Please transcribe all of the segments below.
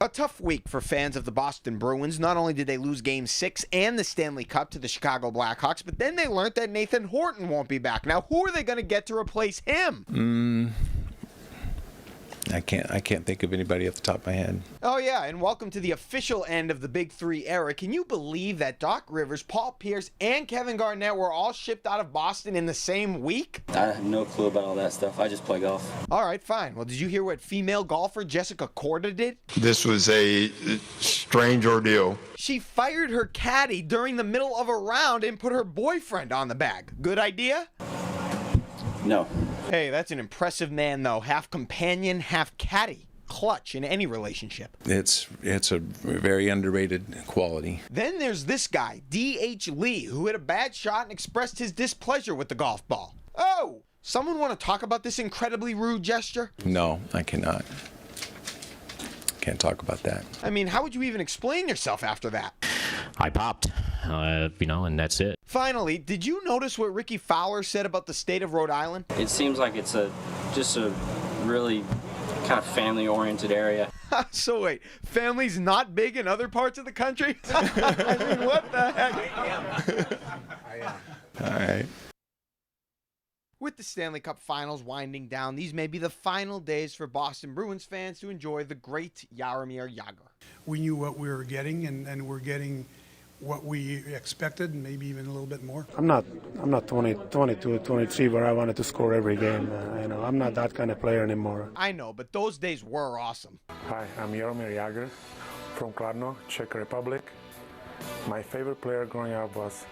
A tough week for fans of the Boston Bruins. Not only did they lose Game 6 and the Stanley Cup to the Chicago Blackhawks, but then they learned that Nathan Horton won't be back. Now, who are they going to get to replace him? I can't think of anybody off the top of my head. Oh, yeah, and welcome to the official end of the Big Three era. Can you believe that Doc Rivers, Paul Pierce, and Kevin Garnett were all shipped out of Boston in the same week? I have no clue about all that stuff. I just play golf. All right, fine. Well, did you hear what female golfer Jessica Korda did? This was a strange ordeal. She fired her caddy during the middle of a round and put her boyfriend on the bag. Good idea? No. Hey, that's an impressive man, though. Half companion, half caddy. Clutch in any relationship. It's a very underrated quality. Then there's this guy, D.H. Lee, who hit a bad shot and expressed his displeasure with the golf ball. Oh! Someone want to talk about this incredibly rude gesture? No, I cannot. Can't talk about that. I mean, how would you even explain yourself after that? I popped, and that's it. Finally, did you notice what Ricky Fowler said about the state of Rhode Island? It seems like it's just a really kind of family-oriented area. So wait, family's not big in other parts of the country? I mean, what the heck? All right. With the Stanley Cup Finals winding down, these may be the final days for Boston Bruins fans to enjoy the great Jaromir Jagr. We knew what we were getting, and we're getting what we expected, and maybe even a little bit more. I'm not 22, 23, where I wanted to score every game. I'm not that kind of player anymore. I know, but those days were awesome. Hi, I'm Jaromir Jagr from Kladno, Czech Republic. My favorite player growing up was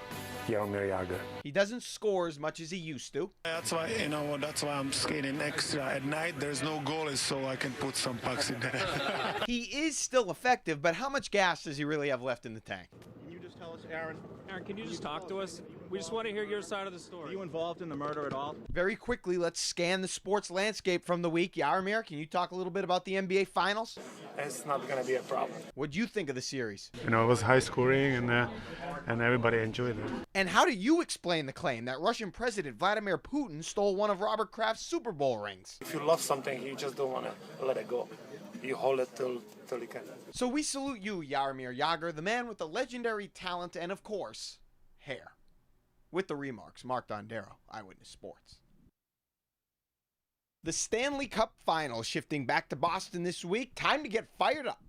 Jaromir Jagr. He doesn't score as much as he used to. That's why, that's why I'm skating extra at night. There's no goalies, so I can put some pucks in there. He is still effective, but how much gas does he really have left in the tank? Can you just tell us, Aaron? Aaron, can you just talk to us? We just want to hear your side of the story. Are you involved in the murder at all? Very quickly, let's scan the sports landscape from the week. Jaromir, can you talk a little bit about the NBA Finals? It's not going to be a problem. What'd you think of the series? It was high scoring, and everybody enjoyed it. And how do you explain the claim that Russian President Vladimir Putin stole one of Robert Kraft's Super Bowl rings? If you love something, you just don't want to let it go. You hold it till you can. So we salute you, Jaromir Jagr, the man with the legendary talent and, of course, hair. With the remarks, Mark Dondero, Eyewitness Sports. The Stanley Cup Finals shifting back to Boston this week. Time to get fired up.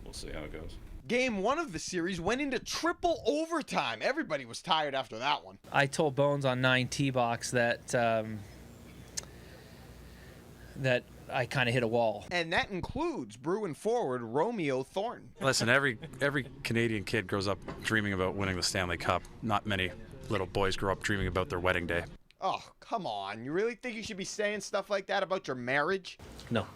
We'll see how it goes. Game 1 of the series went into triple overtime. Everybody was tired after that one. I told Bones on 9T-Box that I kind of hit a wall. And that includes Bruin forward Romeo Thornton. Listen, every Canadian kid grows up dreaming about winning the Stanley Cup. Not many little boys grow up dreaming about their wedding day. Oh, come on. You really think you should be saying stuff like that about your marriage? No.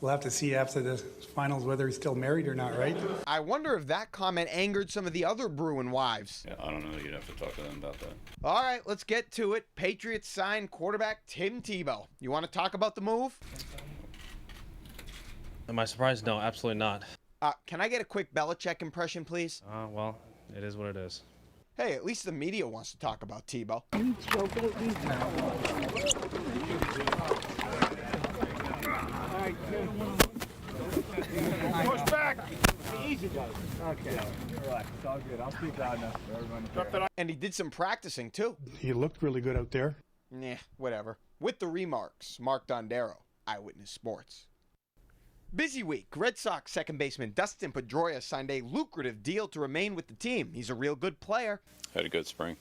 We'll have to see after the finals whether he's still married or not, right? I wonder if that comment angered some of the other Bruin wives. Yeah, I don't know. You'd have to talk to them about that. All right, let's get to it. Patriots signed quarterback Tim Tebow. You want to talk about the move? Am I surprised? No, absolutely not. Can I get a quick Belichick impression, please? Well, it is what it is. Hey, at least the media wants to talk about Tebow. Push back! Easy, guys. Okay. Relax. It's all good. I'll speak loud enough for everyone. And he did some practicing, too. He looked really good out there. Nah, whatever. With the remarks, Mark Dondero, Eyewitness Sports. Busy week. Red Sox second baseman Dustin Pedroia signed a lucrative deal to remain with the team. He's a real good player. Had a good spring.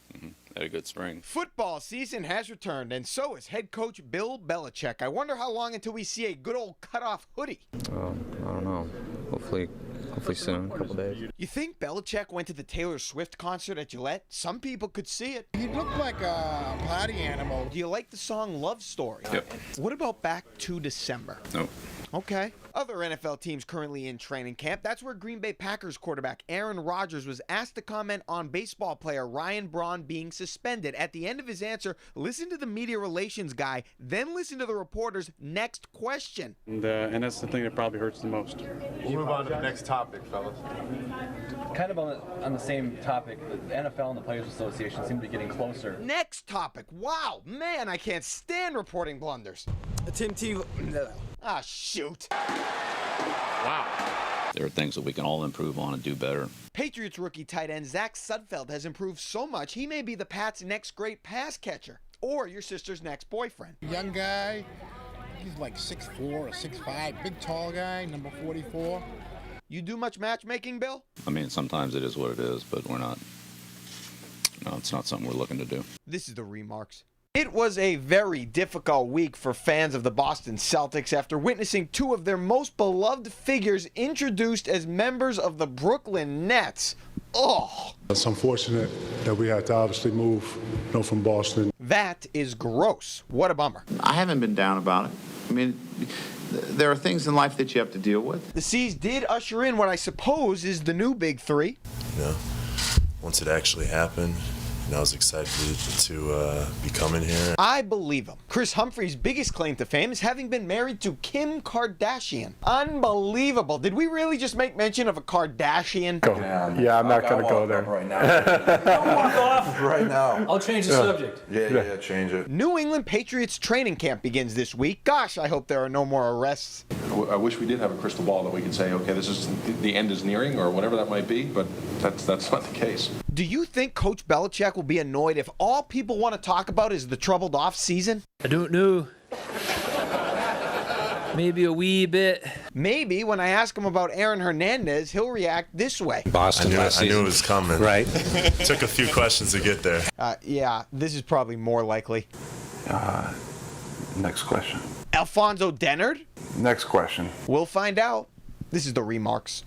Had a good spring. Football season has returned, and so is head coach Bill Belichick. I wonder how long until we see a good old cutoff hoodie. I don't know. Hopefully soon, a couple days. You think Belichick went to the Taylor Swift concert at Gillette? Some people could see it. He looked like a party animal. Do you like the song Love Story? Yep. What about Back to December? Nope. Okay. Other NFL teams currently in training camp. That's where Green Bay Packers quarterback Aaron Rodgers was asked to comment on baseball player Ryan Braun being suspended. At the end of his answer, listen to the media relations guy, then listen to the reporter's next question. And that's the thing that probably hurts the most. We'll move on to the next topic, fellas. Kind of on the same topic, the NFL and the Players Association seem to be getting closer. Next topic. Wow, man, I can't stand reporting blunders. Tim Tebow. Ah, shoot. Wow. There are things that we can all improve on and do better. Patriots rookie tight end Zach Sudfeld has improved so much he may be the Pats' next great pass catcher, or your sister's next boyfriend. Young guy, he's like 6'4" or 6'5", big tall guy, number 44. You do much matchmaking, Bill? I mean, sometimes it is what it is, but we're not. No, it's not something we're looking to do. This is the ReMARK's. It was a very difficult week for fans of the Boston Celtics after witnessing two of their most beloved figures introduced as members of the Brooklyn Nets. Oh! It's unfortunate that we had to obviously move, from Boston. That is gross. What a bummer. I haven't been down about it. I mean, there are things in life that you have to deal with. The C's did usher in what I suppose is the new big three. Once it actually happened, I was excited to be coming here. I believe him. Chris Humphrey's biggest claim to fame is having been married to Kim Kardashian. Unbelievable. Did we really just make mention of a Kardashian? Yeah, I'm not going to go there. Right now. Don't walk off. Right now. I'll change the subject. Yeah, change it. New England Patriots training camp begins this week. Gosh, I hope there are no more arrests. I wish we did have a crystal ball that we could say, okay, this is the end is nearing, or whatever that might be, but that's not the case. Do you think Coach Belichick will be annoyed if all people want to talk about is the troubled off season? I don't know. Maybe a wee bit. Maybe when I ask him about Aaron Hernandez, he'll react this way. Boston last season. I knew it was coming. Right. Took a few questions to get there. Yeah, this is probably more likely. Next question. Alfonso Dennard? Next question. We'll find out. This is the ReMARK's.